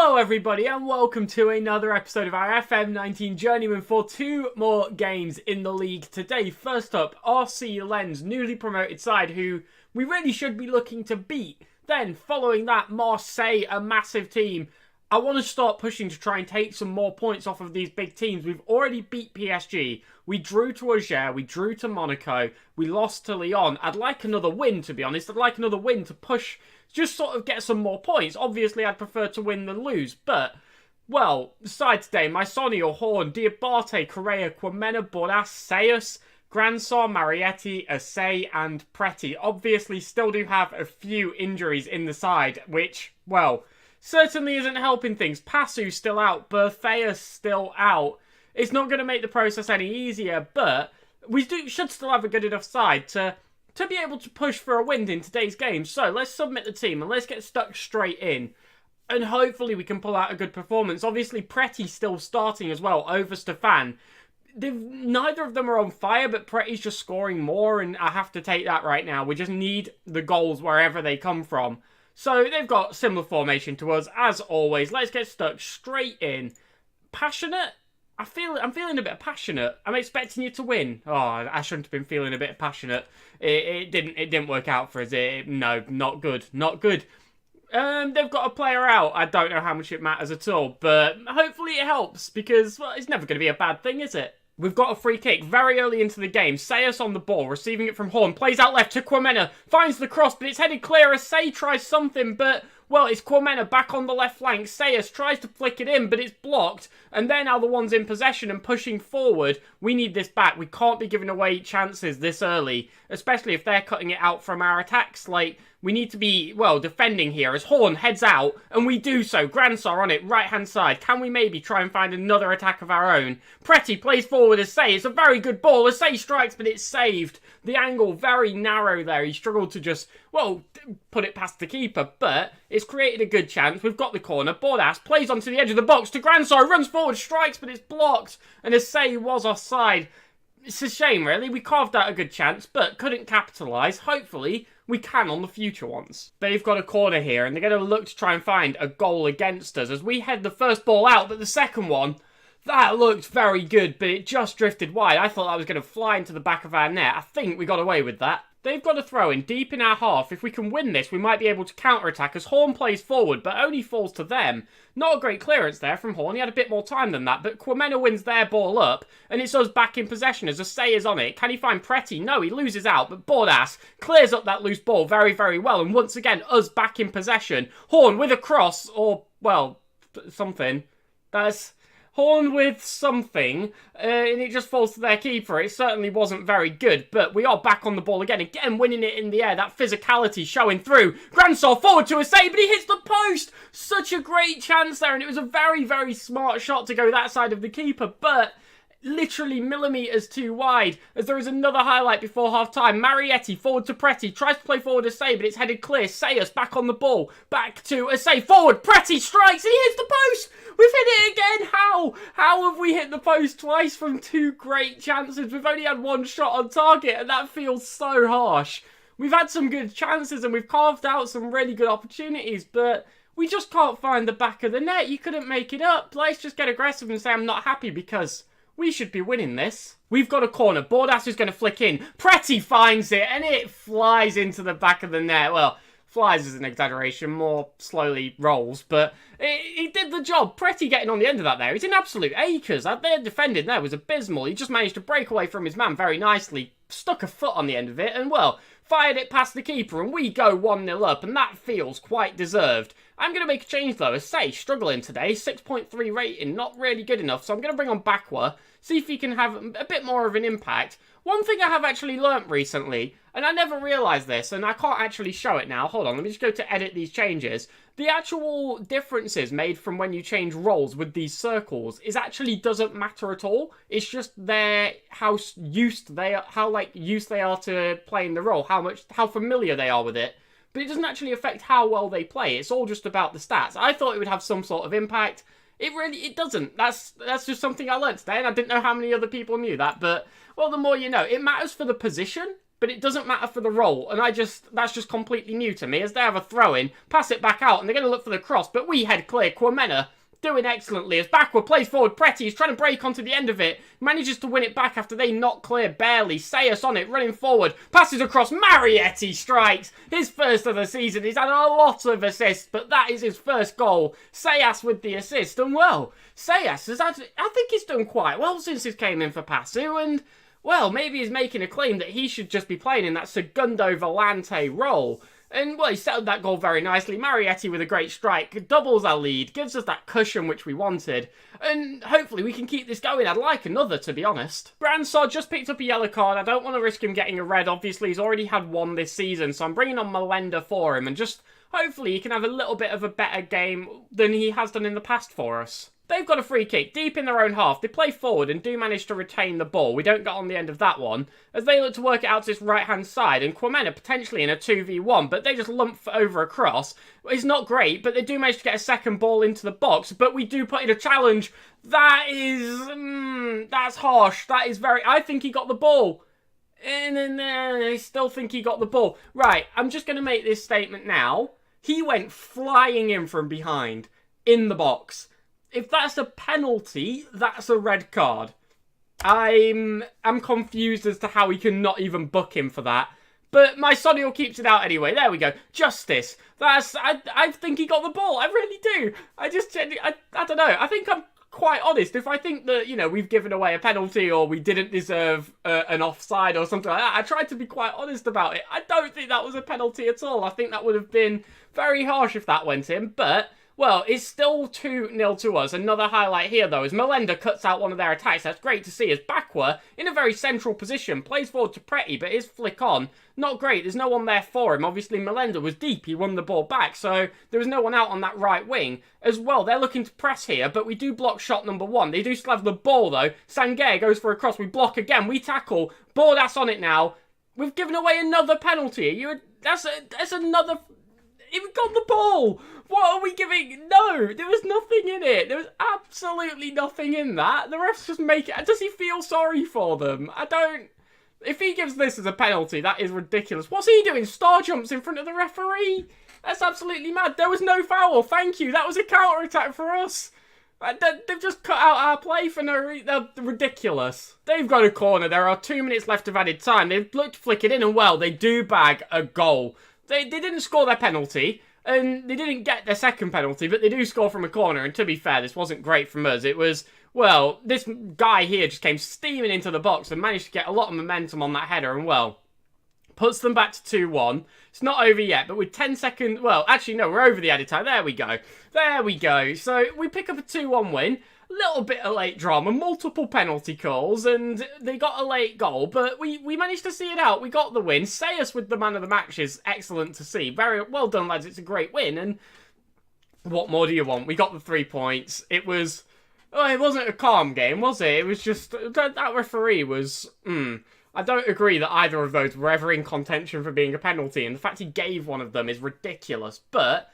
Hello everybody and welcome to another episode of our FM19 Journeyman for two more games in the league today. First up, RC Lens, newly promoted side who we really should be looking to beat. Then following that, Marseille, a massive team. I want to start pushing to try and take some more points off of these big teams. We've already beat PSG. We drew to Auxerre. We drew to Monaco. We lost to Lyon. I'd like another win, to be honest. I'd like another win to push, just sort of get some more points. Obviously, I'd prefer to win than lose. But, well, side today, Mysonio, Horn, Diabate, Correa, Quamena, Bordas, Sayus, Gransar, Marietti, Assay, and Preti. Obviously, still do have a few injuries in the side, which, well, certainly isn't helping things. Passu's still out. Bertheus still out. It's not going to make the process any easier, but we should still have a good enough side to be able to push for a win in today's game. So let's submit the team and let's get stuck straight in. And hopefully we can pull out a good performance. Obviously, Preti's still starting as well over Stefan. Neither of them are on fire, but Preti's just scoring more, and I have to take that right now. We just need the goals wherever they come from. So they've got similar formation to us, as always. Let's get stuck straight in. Passionate? I'm feeling a bit passionate. I'm expecting you to win. Oh, I shouldn't have been feeling a bit passionate. It didn't work out for us. No, not good. Not good. They've got a player out. I don't know how much it matters at all, but hopefully it helps because, well, it's never going to be a bad thing, is it? We've got a free kick very early into the game. Sayus on the ball, receiving it from Horn. Plays out left to Quamena. Finds the cross, but it's headed clear. Assay tries something, but, well, it's Quamena back on the left flank. Sayus tries to flick it in, but it's blocked. And they're now the ones in possession and pushing forward. We need this back. We can't be giving away chances this early, especially if they're cutting it out from our attacks. Like, we need to be, well, defending here as Horn heads out, and we do so. Gransar on it, right-hand side. Can we maybe try and find another attack of our own? Preti plays forward Assay. It's a very good ball. Assay strikes, but it's saved. The angle very narrow there. He struggled to just, well, put it past the keeper, but it's created a good chance. We've got the corner. Bordas plays onto the edge of the box to Gransar. Runs forward, strikes, but it's blocked. And Assay was offside. It's a shame, really. We carved out a good chance, but couldn't capitalise. Hopefully, we can on the future ones. They've got a corner here, and they're going to look to try and find a goal against us as we head the first ball out, but the second one, that looked very good, but it just drifted wide. I thought that was going to fly into the back of our net. I think we got away with that. They've got a throw in deep in our half. If we can win this, we might be able to counter-attack as Horn plays forward, but only falls to them. Not a great clearance there from Horn. He had a bit more time than that, but Quamena wins their ball up, and it's us back in possession as Assay is on it. Can he find Preti? No, he loses out, but Bordas clears up that loose ball very, very well, and once again, us back in possession. Horn with a cross, or, well, something. That's Horn with something, and it just falls to their keeper. It certainly wasn't very good, but we are back on the ball again winning it in the air. That physicality showing through. Gransar forward to Assay, but he hits the post. Such a great chance there, and it was a very, very smart shot to go that side of the keeper, but literally millimetres too wide, as there is another highlight before half-time. Marietti forward to Preti, tries to play forward Assay, but it's headed clear. Sayus back on the ball, back to Assay, forward, Preti strikes, he hits the post! We've hit it again! How have we hit the post twice from two great chances? We've only had one shot on target, and that feels so harsh. We've had some good chances, and we've carved out some really good opportunities, but we just can't find the back of the net. You couldn't make it up. Let's just get aggressive and say I'm not happy, because we should be winning this. We've got a corner. Bordas is going to flick in. Preti finds it, and it flies into the back of the net. Well, flies is an exaggeration, more slowly rolls, but he did the job. Preti getting on the end of that there. He's in absolute acres. Their defending there was abysmal. He just managed to break away from his man very nicely, stuck a foot on the end of it, and, well, fired it past the keeper, and we go 1-0 up, and that feels quite deserved. I'm going to make a change, though. Assay struggling today. 6.3 rating, not really good enough, so I'm going to bring on Bakwa, see if he can have a bit more of an impact. One thing I have actually learnt recently, and I never realised this, and I can't actually show it now. Hold on, let me just go to edit these changes. The actual differences made from when you change roles with these circles actually doesn't matter at all. It's just how used they are to playing the role, how familiar they are with it. But it doesn't actually affect how well they play. It's all just about the stats. I thought it would have some sort of impact. It doesn't. That's just something I learned today, and I didn't know how many other people knew that, but, well, the more you know. It matters for the position. but it doesn't matter for the roll, and that's just completely new to me, as they have a throw-in, pass it back out, and they're going to look for the cross, but we head clear. Quamena doing excellently as backward plays forward. Preti is trying to break onto the end of it, manages to win it back after they knock clear barely. Sayas on it, running forward, passes across. Marietti strikes his first of the season. He's had a lot of assists, but that is his first goal. Sayas with the assist, and well, Sayas has had, I think he's done quite well since he came in for Passu, and well, maybe he's making a claim that he should just be playing in that Segundo Volante role. And, well, he settled that goal very nicely. Marietti with a great strike, doubles our lead, gives us that cushion which we wanted. And hopefully we can keep this going. I'd like another, to be honest. Bransard just picked up a yellow card. I don't want to risk him getting a red. Obviously, he's already had one this season, so I'm bringing on Melenda for him. And just hopefully he can have a little bit of a better game than he has done in the past for us. They've got a free kick deep in their own half. They play forward and do manage to retain the ball. We don't get on the end of that one, as they look to work it out to this right-hand side, and Quamena potentially in a 2v1, but they just lump over across. It's not great, but they do manage to get a second ball into the box, but we do put in a challenge. That is, that's harsh. That is very, I think he got the ball. And then I still think he got the ball. Right, I'm just going to make this statement now. He went flying in from behind, in the box. If that's a penalty, that's a red card. I'm confused as to how he can not even book him for that. But my Sonio keeps it out anyway. There we go. Justice. I think he got the ball. I really do. I don't know. I think I'm quite honest. If I think that, you know, we've given away a penalty or we didn't deserve an offside or something like that, I tried to be quite honest about it. I don't think that was a penalty at all. I think that would have been very harsh if that went in. But well, it's still 2-0 to us. Another highlight here, though, is Melenda cuts out one of their attacks. That's great to see, as Bakwa, in a very central position, plays forward to Preti, but his flick on, not great. There's no one there for him. Obviously, Melenda was deep. He won the ball back, so there was no one out on that right wing. As well, they're looking to press here, but we do block shot number one. They do still have the ball, though. Sangair goes for a cross. We block again. We tackle. Bordas on it now. We've given away another penalty. That's another... We got the ball. What are we giving? No, there was nothing in it. There was absolutely nothing in that. The refs just make it. Does he feel sorry for them? I don't. If he gives this as a penalty, that is ridiculous. What's he doing? Star jumps in front of the referee? That's absolutely mad. There was no foul. Thank you. That was a counter-attack for us. They've just cut out our play for no reason. They're ridiculous. They've got a corner. There are 2 minutes left of added time. They've looked to flick it in, and well, they do bag a goal. They didn't score their penalty, and they didn't get their second penalty, but they do score from a corner, and to be fair, this wasn't great from us. It was, well, this guy here just came steaming into the box and managed to get a lot of momentum on that header, and well, puts them back to 2-1. It's not over yet, but with 10 seconds, well, actually, no, we're over the added time. There we go. There we go. So we pick up a 2-1 win. Little bit of late drama, multiple penalty calls, and they got a late goal, but we managed to see it out. We got the win. Sayas with the man of the match is excellent to see. Very well done, lads. It's a great win, and what more do you want? We got the 3 points. It was, oh, it wasn't a calm game, was it? It was just, that referee was, I don't agree that either of those were ever in contention for being a penalty, and the fact he gave one of them is ridiculous, but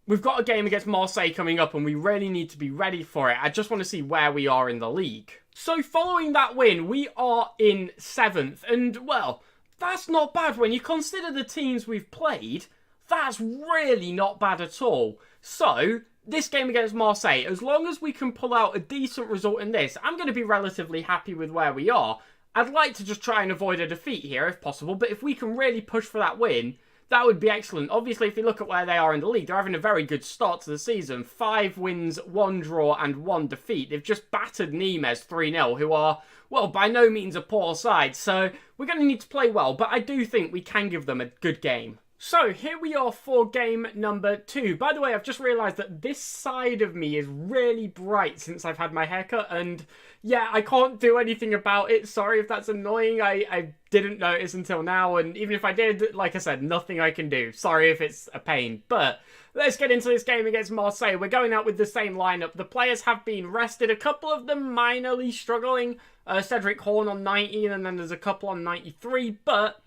we've got a game against Marseille coming up, and we really need to be ready for it. I just want to see where we are in the league. So following that win, we are in 7th. And, well, that's not bad. When you consider the teams we've played, that's really not bad at all. So this game against Marseille, as long as we can pull out a decent result in this, I'm going to be relatively happy with where we are. I'd like to just try and avoid a defeat here if possible, but if we can really push for that win, that would be excellent. Obviously, if you look at where they are in the league, they're having a very good start to the season. 5 wins, 1 draw, and 1 defeat. They've just battered Nimes 3-0, who are, well, by no means a poor side. So we're going to need to play well, but I do think we can give them a good game. So here we are for game number 2. By the way, I've just realised that this side of me is really bright since I've had my haircut, and yeah, I can't do anything about it. Sorry if that's annoying. I didn't notice until now, and even if I did, like I said, nothing I can do. Sorry if it's a pain, but let's get into this game against Marseille. We're going out with the same lineup. The players have been rested, a couple of them minorly struggling. Cedric Horn on 90, and then there's a couple on 93, but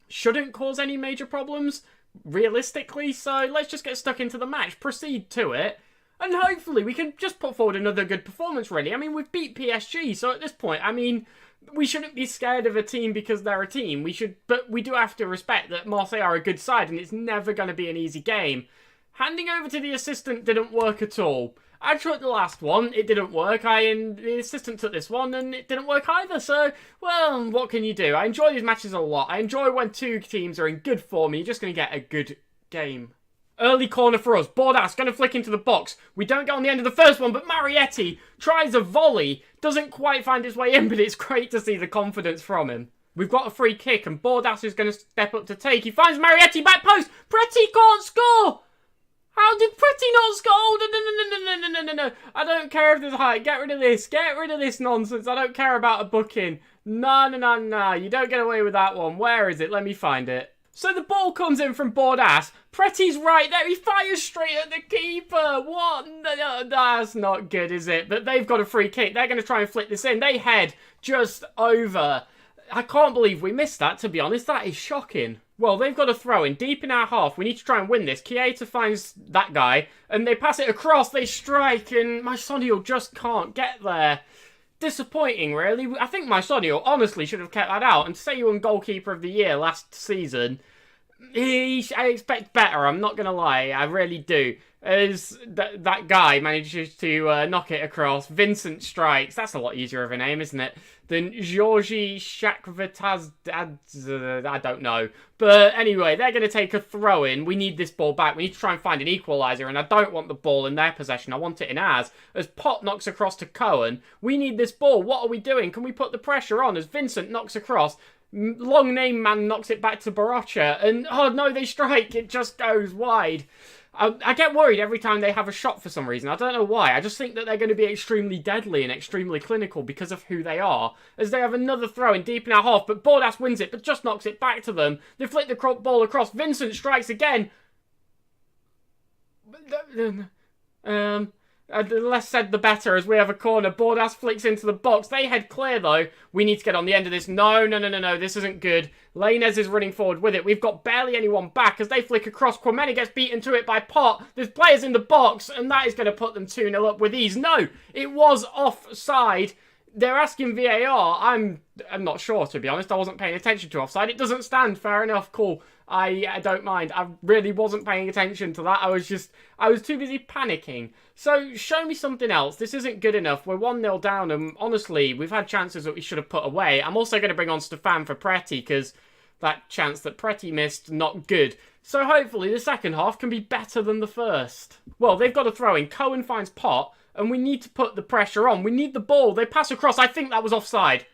shouldn't cause any major problems, realistically, so let's just get stuck into the match. Proceed to it. And hopefully we can just put forward another good performance, really. I mean, we've beat PSG, so at this point, I mean, we shouldn't be scared of a team because they're a team. But we do have to respect that Marseille are a good side, and it's never going to be an easy game. Handing over to the assistant didn't work at all. I tried the last one, it didn't work. And the assistant took this one, and it didn't work either. So, well, what can you do? I enjoy these matches a lot. I enjoy when two teams are in good form, and you're just going to get a good game. Early corner for us. Bordas going to flick into the box. We don't get on the end of the first one, but Marietti tries a volley. Doesn't quite find his way in, but it's great to see the confidence from him. We've got a free kick, and Bordas is going to step up to take. He finds Marietti, back post. Preti can't score. How did Preti not score? Oh, no. I don't care if there's a height. Get rid of this. Get rid of this nonsense. I don't care about a booking. No. You don't get away with that one. Where is it? Let me find it. So the ball comes in from Bordas. Preti's right there. He fires straight at the keeper. What? No, that's not good, is it? But they've got a free kick. They're going to try and flick this in. They head just over. I can't believe we missed that, to be honest. That is shocking. Well, they've got a throw in deep in our half. We need to try and win this. Chiesa finds that guy, and they pass it across. They strike, and Maisonio just can't get there. Disappointing, really. I think Maisonio honestly should have kept that out. And to say you won goalkeeper of the year last season, I expect better. I'm not going to lie. I really do. As that guy manages to knock it across. Vincent strikes. That's a lot easier of a name, isn't it? Than Georgi Shakvataz. I don't know. But anyway, they're going to take a throw in. We need this ball back. We need to try and find an equaliser. And I don't want the ball in their possession. I want it in ours. As Pot knocks across to Cohen. We need this ball. What are we doing? Can we put the pressure on? As Vincent knocks across. Long name man knocks it back to Barocha. And oh no, they strike. It just goes wide. I get worried every time they have a shot for some reason. I don't know why. I just think that they're going to be extremely deadly and extremely clinical because of who they are. As they have another throw in deep in our half, but Bordas wins it, but just knocks it back to them. They flick the ball across. Vincent strikes again. The less said, the better, as we have a corner. Bordas flicks into the box. They head clear, though. We need to get on the end of this. No. This isn't good. Lainez is running forward with it. We've got barely anyone back as they flick across. Quamena gets beaten to it by Pot. There's players in the box, and that is going to put them 2-0 up with ease. No, it was offside. They're asking VAR. I'm not sure, to be honest. I wasn't paying attention to offside. It doesn't stand. Fair enough. Cool. I don't mind. I really wasn't paying attention to that. I was too busy panicking. So, show me something else. This isn't good enough. We're 1-0 down, and honestly, we've had chances that we should have put away. I'm also going to bring on Stefan for Preti, because that chance that Preti missed, not good. So, hopefully, the second half can be better than the first. Well, they've got a throw in. Cohen finds Pot, and we need to put the pressure on. We need the ball. They pass across. I think that was offside.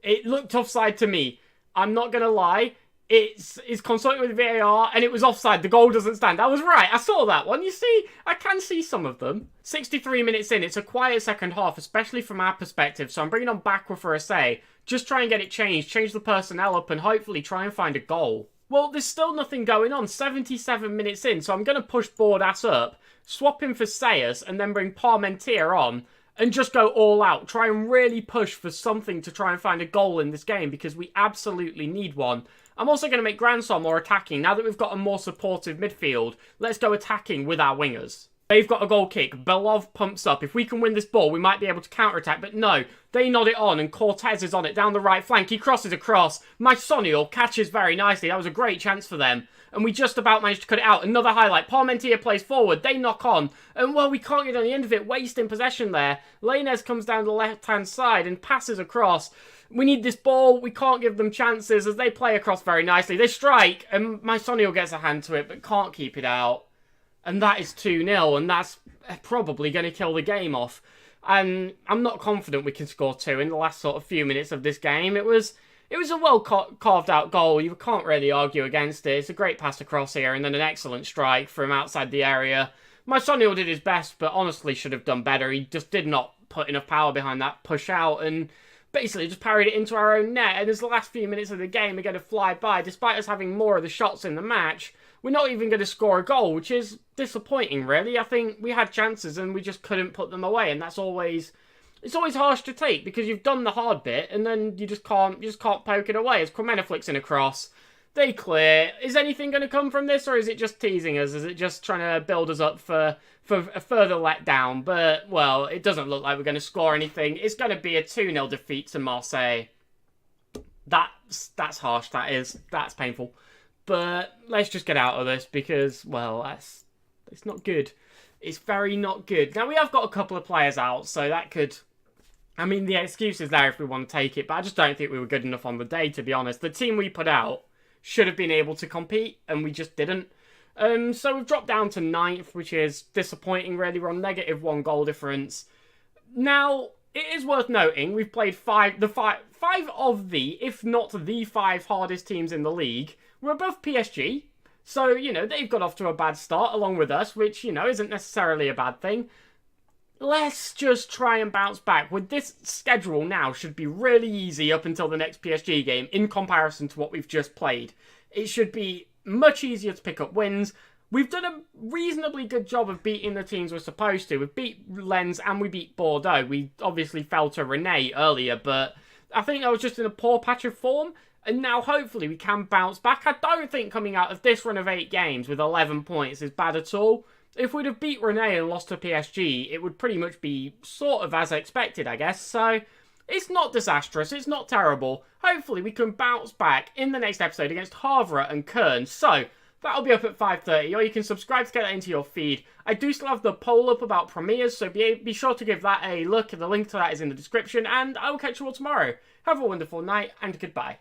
It looked offside to me. I'm not going to lie. It's consulting with VAR, and it was offside. The goal doesn't stand. I was right. I saw that one. You see, I can see some of them. 63 minutes in. It's a quiet second half, especially from our perspective. So I'm bringing on Bakwa for a say. Just try and get it changed. Change the personnel up, and hopefully try and find a goal. Well, there's still nothing going on. 77 minutes in, so I'm going to push Bordas up, swap him for Sayers, and then bring Parmentier on, and just go all out. Try and really push for something to try and find a goal in this game, because we absolutely need one. I'm also going to make Granson more attacking. Now that we've got a more supportive midfield, let's go attacking with our wingers. They've got a goal kick. Belov pumps up. If we can win this ball, we might be able to counter-attack. But no, they nod it on, and Cortez is on it down the right flank. He crosses across. Maisonio catches very nicely. That was a great chance for them. And we just about managed to cut it out. Another highlight. Parmentier plays forward. They knock on. And, well, we can't get on the end of it. Wasting possession there. Lainez comes down the left-hand side and passes across. We need this ball. We can't give them chances as they play across very nicely. They strike, and Maisonio gets a hand to it, but can't keep it out. And that is 2-0, and that's probably going to kill the game off. And I'm not confident we can score 2 in the last sort of few minutes of this game. It was a well carved out goal. You can't really argue against it. It's a great pass across here, and then an excellent strike from outside the area. Maisonio did his best, but honestly should have done better. He just did not put enough power behind that push out, and basically just parried it into our own net. And as the last few minutes of the game are going to fly by, despite us having more of the shots in the match, we're not even going to score a goal, which is disappointing, really. I think we had chances and we just couldn't put them away, and that's always... It's always harsh to take, because you've done the hard bit, and then you just can't poke it away. As Quamena flicks in across, They clear. Is anything going to come from this, or is it just teasing us? Is it just trying to build us up for a further letdown? But, well, it doesn't look like we're going to score anything. It's going to be a 2-0 defeat to Marseille. That's harsh, that is. That's painful. But let's just get out of this because, well, it's not good. It's very not good. Now, we have got a couple of players out, so that could... I mean, the excuse is there if we want to take it, but I just don't think we were good enough on the day, to be honest. The team we put out should have been able to compete, and we just didn't. So we've dropped down to 9th, which is disappointing, really. We're on -1 goal difference. Now, it is worth noting, we've played five of the, if not the 5 hardest teams in the league. We're above PSG, so, you know, they've got off to a bad start along with us, which, you know, isn't necessarily a bad thing. Let's just try and bounce back. With this schedule now should be really easy up until the next PSG game in comparison to what we've just played. It should be much easier to pick up wins. We've done a reasonably good job of beating the teams we're supposed to. We've beat Lens and we beat Bordeaux. We obviously fell to Rennes earlier, but I think I was just in a poor patch of form. And now hopefully we can bounce back. I don't think coming out of this run of 8 games with 11 points is bad at all. If we'd have beat Rennes and lost to PSG, it would pretty much be sort of as expected, I guess. So, it's not disastrous, it's not terrible. Hopefully we can bounce back in the next episode against Havre and Köln. So, that'll be up at 5:30, or you can subscribe to get that into your feed. I do still have the poll up about premieres, so be sure to give that a look. The link to that is in the description, and I will catch you all tomorrow. Have a wonderful night, and goodbye.